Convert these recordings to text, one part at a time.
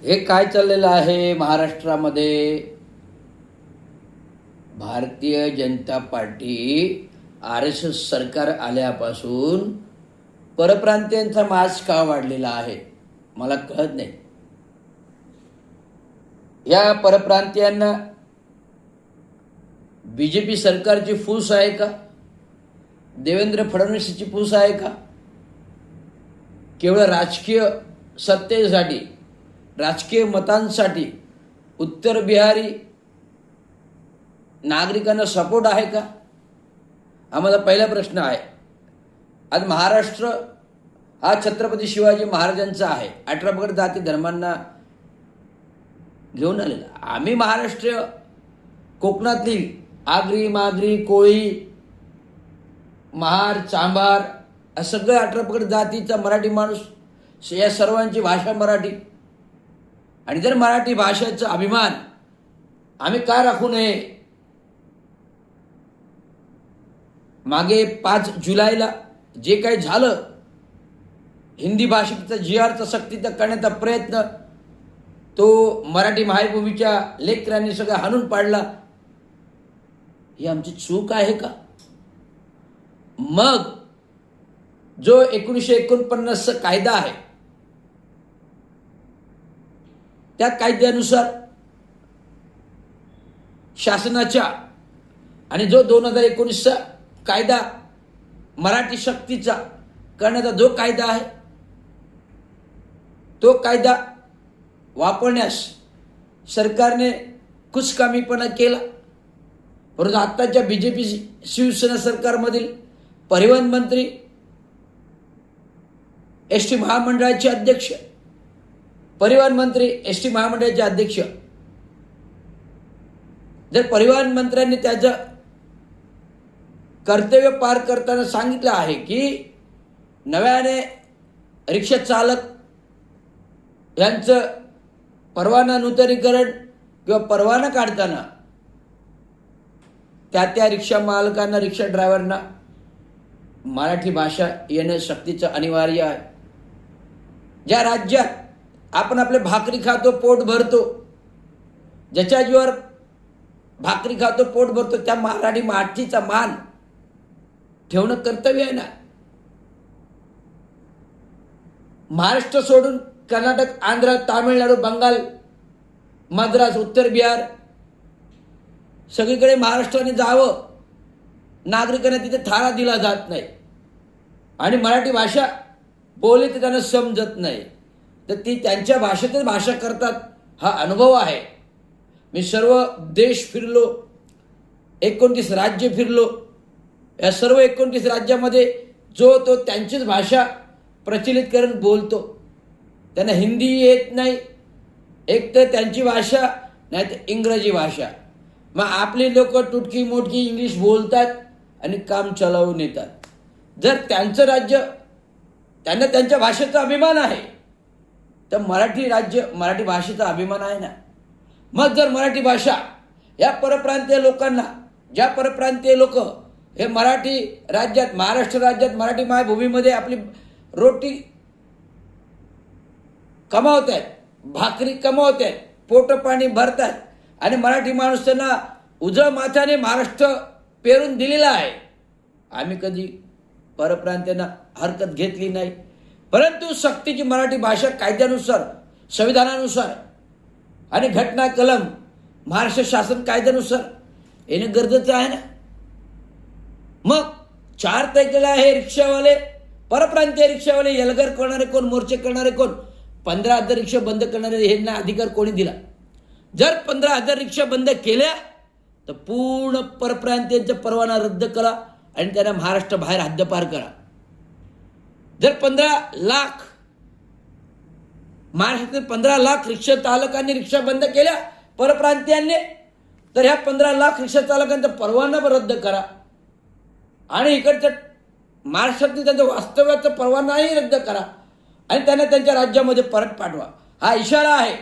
हे काय चाललेलं आहे महाराष्ट्रामध्ये? भारतीय जनता पार्टी RSS सरकार आल्यापासून परप्रांतीयांचा माज का वाढलेला आहे मला कळत नाही. या परप्रांतीयांना BJP सरकारची फूस आहे का? देवेंद्र फडणवीसची फूस आहे का? केवळ राजकीय सत्तेसाठी, राजकीय मतांसाठी उत्तर बिहारी नागरिकांना सपोर्ट आहे का? हा माझा पहिला प्रश्न आहे. आज महाराष्ट्र हा छत्रपती शिवाजी महाराजांचा आहे. 18 पगड जाती धर्मांना घेऊन आलेला. आम्ही महाराष्ट्रीय कोकणातली आगरी, मागरी, कोळी, महार, चांभार असं सगळं 18 पगड जातीचा मराठी माणूस, या सर्वांची भाषा मराठी. आणि जर मराठी भाषेचा अभिमान आम्ही का राखू नये? मागे 5 जुलैला जे काही झालं, हिंदी भाषेचा GRचा सक्तीचा करण्याचा प्रयत्न, तो मराठी मायभूमीच्या लेकरांनी सगळं हाणून पाडला. ही आमची चूक आहे का? मग जो 1949चा कायदा आहे, त्या कायद्यानुसार शासनाच्या आणि जो 2019चा कायदा मराठी सक्तीचा करण्याचा जो कायदा आहे, तो कायदा वापरण्यास सरकारने कुचकामीपणा केला. परंतु आत्ताच्या BJP शिवसेना सरकारमधील परिवहन मंत्री, ST महामंडळाचे अध्यक्ष, परिवहन मंत्री, ST महामंडळाचे अध्यक्ष, जर परिवहन मंत्र्यांनी त्याचं कर्तव्य पार करताना सांगितलं आहे की नव्याने रिक्षा चालक यांचं परवाना नूतनीकरण किंवा परवाना काढताना त्या रिक्षा मालकांना, रिक्षा ड्रायव्हरना मराठी भाषा येणं सक्तीचं अनिवार्य आहे. ज्या राज्यात आपण आपले भाकरी खातो, पोट भरतो, ज्याच्या जीवावर भाकरी खातो, पोट भरतो, त्या मराठी मातीचा मान ठेवणं कर्तव्य आहे ना. महाराष्ट्र सोडून कर्नाटक, आंध्र, तामिळनाडू, बंगाल, मद्रास, उत्तर बिहार सगळीकडे महाराष्ट्राने जावं, नागरिकांना तिथे थारा दिला जात नाही आणि मराठी भाषा बोलली तर त्यांना समजत नाही, तर ती त्यांच्या भाषेतच भाषा करतात. हा अनुभव आहे. मी सर्व देश फिरलो, 29 राज्य फिरलो. या सर्व 29 राज्यामध्ये जो तो त्यांचीच भाषा प्रचलित करून बोलतो. त्यांना हिंदी येत नाही, एक तर त्यांची भाषा नाही तर इंग्रजी भाषा. मग आपली लोक तुटकी मोटकी इंग्लिश बोलतात आणि काम चालवून येतात. जर त्यांचं राज्य, त्यांना त्यांच्या भाषेचा अभिमान आहे, तर मराठी राज्य, मराठी भाषेचा अभिमान आहे ना. मग जर मराठी भाषा या परप्रांतीय लोकांना, ज्या परप्रांतीय लोक हे मराठी राज्यात, महाराष्ट्र राज्यात, मराठी मायभूमीमध्ये आपली रोटी कमावत आहेत, भाकरी कमावत आहेत, पोट पाणी भरतात आणि मराठी माणूस त्यांना उजळ माथ्याने महाराष्ट्र पेरून दिलेला आहे. आम्ही कधी परप्रांतीयांना हरकत घेतली नाही. परंतु सक्तीची मराठी भाषा कायद्यानुसार, संविधानानुसार आणि घटना कलम महाराष्ट्र शासन कायद्यानुसार येणं गरजेचं आहे ना. मग 4 तारखेला हे रिक्षावाले, परप्रांतीय रिक्षावाले एल्गार करणारे कोण, मोर्चे करणारे कोण, 15,000 रिक्षा बंद करणारे यांना अधिकार कोणी दिला? जर 15,000 रिक्षा बंद केल्या तर पूर्ण परप्रांतीयांचा परवाना रद्द करा आणि त्यांना महाराष्ट्र बाहेर हद्दपार करा. जर 15 लाख महाराष्ट्रातील 15 लाख रिक्षा चालकांनी रिक्षा बंद केल्या परप्रांतीयांनी, तर ह्या 15 लाख रिक्षा चालकांचा परवाना रद्द करा आणि इकडच्या महाराष्ट्रातील त्यांच्या वास्तव्याचा परवानाही रद्द करा आणि त्यांना त्यांच्या राज्यामध्ये परत पाठवा. हा इशारा आहे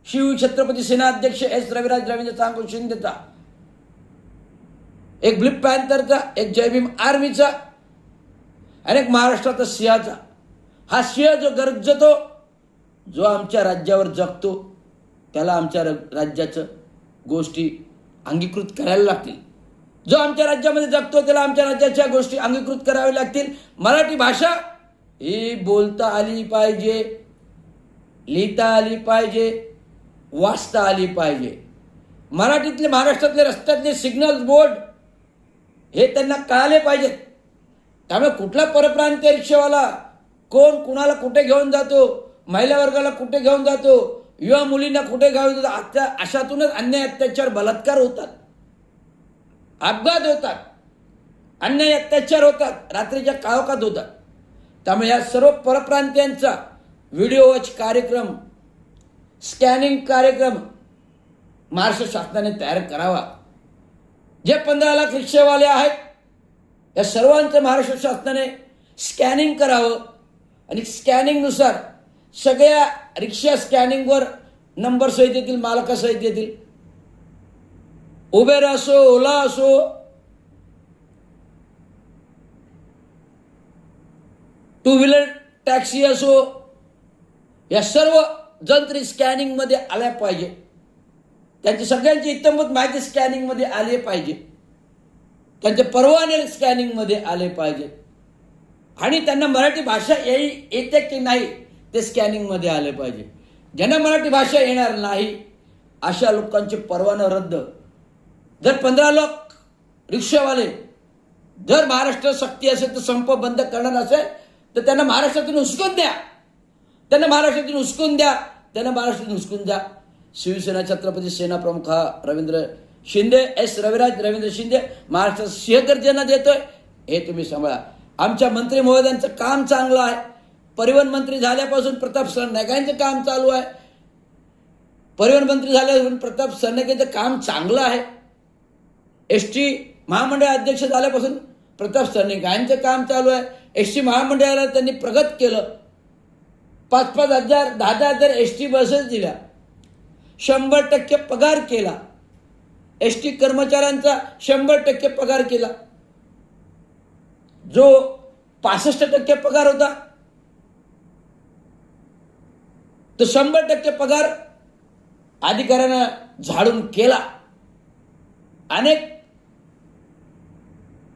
शिव छत्रपती सेनाध्यक्ष S रविराज रवींद्र चांगू शिंदेचा, एक ब्लिप पॅन्थरचा, एक जय भीम आर्मीचा आणि एक महाराष्ट्राचा सिंहाचा. हा सिंह जो गरजतो जो आमच्या राज्यावर जगतो त्याला आमच्या राज्याचं गोष्टी अंगीकृत करायला लागतील. जो आमच्या राज्यामध्ये जगतो त्याला आमच्या राज्याच्या गोष्टी अंगीकृत कराव्या लागतील. मराठी भाषा ही बोलता आली पाहिजे, लिहिता आली पाहिजे, वाचता आली पाहिजे. मराठीतले महाराष्ट्रातले रस्त्यातले सिग्नल बोर्ड हे त्यांना कळाले पाहिजेत. त्यामुळे कुठला परप्रांतीय रिक्षावाला कोण कुणाला कुठे घेऊन जातो, महिला वर्गाला कुठे घेऊन जातो, युवा मुलींना कुठे घेऊन जातो, आता अशातूनच अन्याय अत्याचार बलात्कार होतात, अपघात होतात, अन्याय अत्याचार होतात, रात्रीच्या काळोखात होतात. त्यामुळे या सर्व परप्रांतीयांचा व्हिडिओ वॉच कार्यक्रम, स्कॅनिंग कार्यक्रम महाराष्ट्र शासनाने तयार करावा. जे 15 लाख रिक्षावाले आहेत या सर्वांचं महाराष्ट्र शासनाने स्कॅनिंग करावं आणि स्कॅनिंगनुसार सगळ्या रिक्षा स्कॅनिंगवर नंबर सहित येतील, मालकासहित येतील. उबेर असो, ओला असो, टू व्हीलर टॅक्सी असो, या सर्व जंत्री स्कॅनिंगमध्ये आल्या पाहिजे. त्यांची सगळ्यांची इत्तमत माहिती स्कॅनिंगमध्ये आली पाहिजे. त्यांचे परवाने स्कॅनिंगमध्ये आले पाहिजे आणि त्यांना मराठी भाषा येते की नाही ते स्कॅनिंगमध्ये आले पाहिजे. ज्यांना मराठी भाषा येणार नाही अशा लोकांचे परवाना रद्द. जर 15 लाख रिक्षावाले जर महाराष्ट्र सक्ती असेल तर संप बंद करणार असेल तर त्यांना महाराष्ट्रातून हुसकून द्या, त्यांना महाराष्ट्रातून हुसकून द्या, त्यांना महाराष्ट्रातून हुसकून द्या. शिवसेना छत्रपती सेना प्रमुख रवींद्र शिंदे, रविराज रवींद्र शिंदे महाराष्ट्रात सिंहगर्जना देतोय, हे तुम्ही सांभाळा. आमच्या मंत्री महोदयांचं काम चांगलं आहे. परिवहन मंत्री झाल्यापासून प्रताप सरनाईकांचं काम चालू आहे. परिवहन मंत्री झाल्यापासून प्रताप सरनाईकांचं काम चांगलं आहे. एसटी महामंडळ अध्यक्ष झाल्यापासून प्रताप सरनाईकांचं काम चालू आहे. एसटी महामंडळाला त्यांनी प्रगत केलं. 5-5 हजार 10-10 हजार एसटी बसेस दिल्या, 100% पगार केला. एसटी कर्मचाऱ्यांचा 100% पगार केला. जो 65% पगार होता तो 100% पगार अधिकाऱ्यांना झाडून केला. अनेक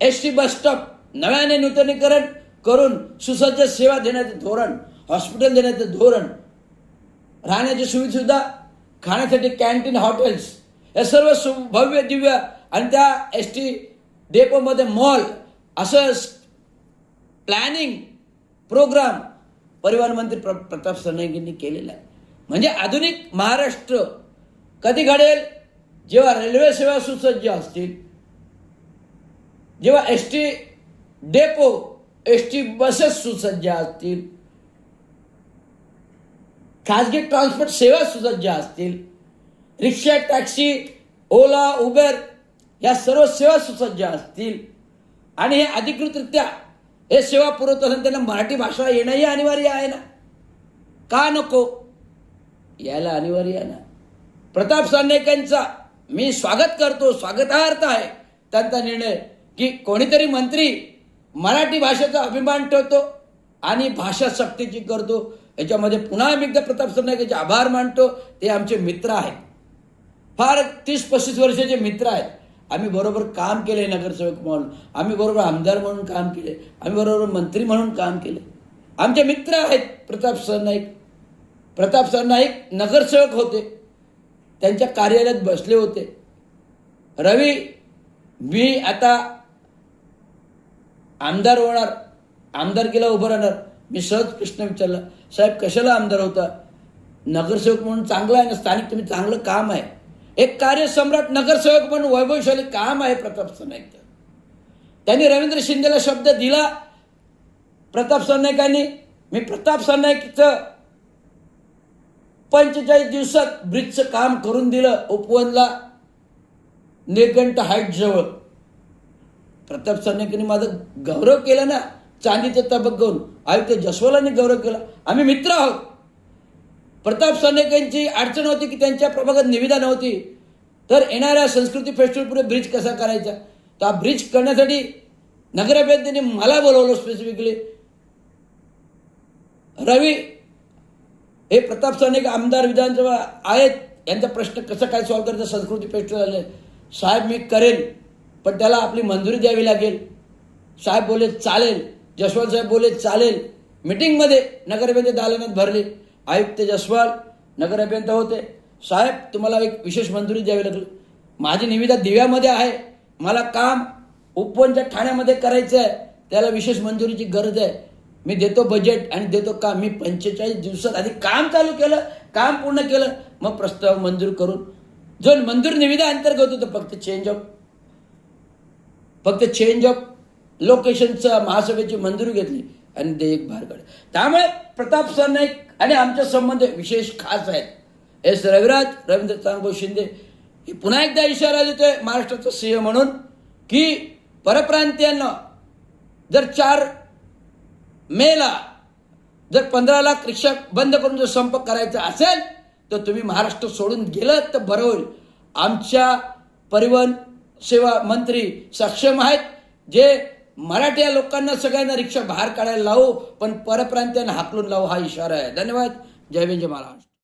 एसटी बस स्टॉप नव्याने नूतनीकरण करून सुसज्ज सेवा देण्याचे धोरण, हॉस्पिटल देण्याचं धोरण, राहण्याची सुविधा, खाण्यासाठी कॅन्टीन, हॉटेल्स, या सर्व भव्य दिव्य आणि त्या एसटी डेपोमध्ये मॉल, असं प्लॅनिंग प्रोग्राम परिवहन मंत्री प्रताप सरनाईकांनी केलेला आहे. म्हणजे आधुनिक महाराष्ट्र कधी घडेल? जेव्हा रेल्वे सेवा सुसज्ज असतील, जेव्हा एसटी डेपो, एसटी बसेस सुसज्ज असतील, खाजगी ट्रान्सपोर्ट सेवा सुसज्ज असतील, रिक्षा, टॅक्सी, ओला, उबेर या सर्व सेवा सुसज्ज असतील आणि हे अधिकृतरित्या हे सेवा पुरवत असेल त्यांना मराठी भाषा येणंही अनिवार्य आहे ना. का नको? यायला अनिवार्य आहे ना. प्रताप सरनाईकांचा मी स्वागत करतो, स्वागतार्थ आहे त्यांचा निर्णय की कोणीतरी मंत्री मराठी भाषेचा अभिमान ठेवतो आणि भाषा सक्तीची करतो. याच्यामध्ये पुन्हा एकदा प्रताप सरनाईकांचे आभार मानतो. ते आमचे मित्र आहेत, फार 30-35 वर्षाचे मित्र आहेत. आम्ही बरोबर काम केले, नगरसेवक म्हणून आम्ही बरोबर आमदार म्हणून काम केले, आम्ही बरोबर मंत्री म्हणून काम केले. आमचे मित्र आहेत प्रताप सरनाईक. प्रताप सरनाईक नगरसेवक होते, त्यांच्या कार्यालयात बसले होते. रवी, मी आता आमदार होणार, आमदारकीला उभं राहणार. मी सहज प्रश्न विचारला, साहेब कशाला आमदार होता? नगरसेवक म्हणून चांगला आहे ना, स्थानिक तुम्ही चांगलं काम आहे, एक कार्यसम्राट नगरसेवक म्हणून वैभवशाली काम आहे प्रताप सरनाईकचं. त्यांनी रवींद्र शिंदेला शब्द दिला. प्रताप सरनाईकांनी, मी प्रताप सरनाईकचं 45 दिवसात ब्रिजचं काम करून दिलं उपवनला, निळकंठ हाईट जवळ. प्रताप सरनाईकांनी माझा गौरव केला ना, चांदीचं तबक घेऊन. आयुक्त जसवालांनी गौरव केला. आम्ही मित्र आहोत. प्रताप सरनाईकांची अडचण होती की त्यांच्या प्रभागात निविदा नव्हती, तर येणाऱ्या संस्कृती फेस्टिवल पुढे ब्रिज कसा करायचा, तर हा ब्रिज करण्यासाठी नगराध्यक्षांनी मला बोलवलं स्पेसिफिकली. रवी, हे प्रताप सरनाईक आमदार विधानसभा आहेत, यांचा प्रश्न कसं काय सॉल्व्ह करायचा, संस्कृती फेस्टिवल आहे. साहेब मी करेल, पण त्याला आपली मंजुरी द्यावी लागेल. साहेब बोले चालेल, जसवाल साहेब बोले चालेल. मिटिंगमध्ये नगराभियंता दालनात भरले, आयुक्त जसवाल नगराभियंता होते. साहेब तुम्हाला एक विशेष मंजुरी द्यावी लागली. माझी निविदा दिव्यामध्ये आहे, मला काम उपवनच्या ठाण्यामध्ये करायचं आहे, त्याला विशेष मंजुरीची गरज आहे. मी देतो बजेट आणि देतो काम. मी 45 दिवसात आधी काम चालू केलं, काम पूर्ण केलं, मग प्रस्ताव मंजूर करून जो मंजूर निविदा अंतर्गत होतं फक्त चेंज ऑफ लोकेशनचं महासभेची मंजुरी घेतली आणि ते एक बाहेर काढले. त्यामुळे प्रताप सरनाईक आणि आमचे संबंध विशेष खास आहेत. एस रविराज, रवींद्र चांगभाऊ शिंदे हे पुन्हा एकदा इशारा देतोय महाराष्ट्राचा सिंह म्हणून की परप्रांतीयांना जर 4 मेला जर 15 लाख रिक्षा बंद करून जर संप करायचा असेल तर तुम्ही महाराष्ट्र सोडून गेलं तर बरं होईल. आमच्या परिवहन सेवा मंत्री सक्षम आहेत, जे मराठी लोकांना सगळ्यांना रिक्षा बाहेर काढायला लावू, पण परप्रांतीयांना हाकलून लावू, हा इशारा आहे. धन्यवाद. जय हिंद, जय महाराष्ट्र.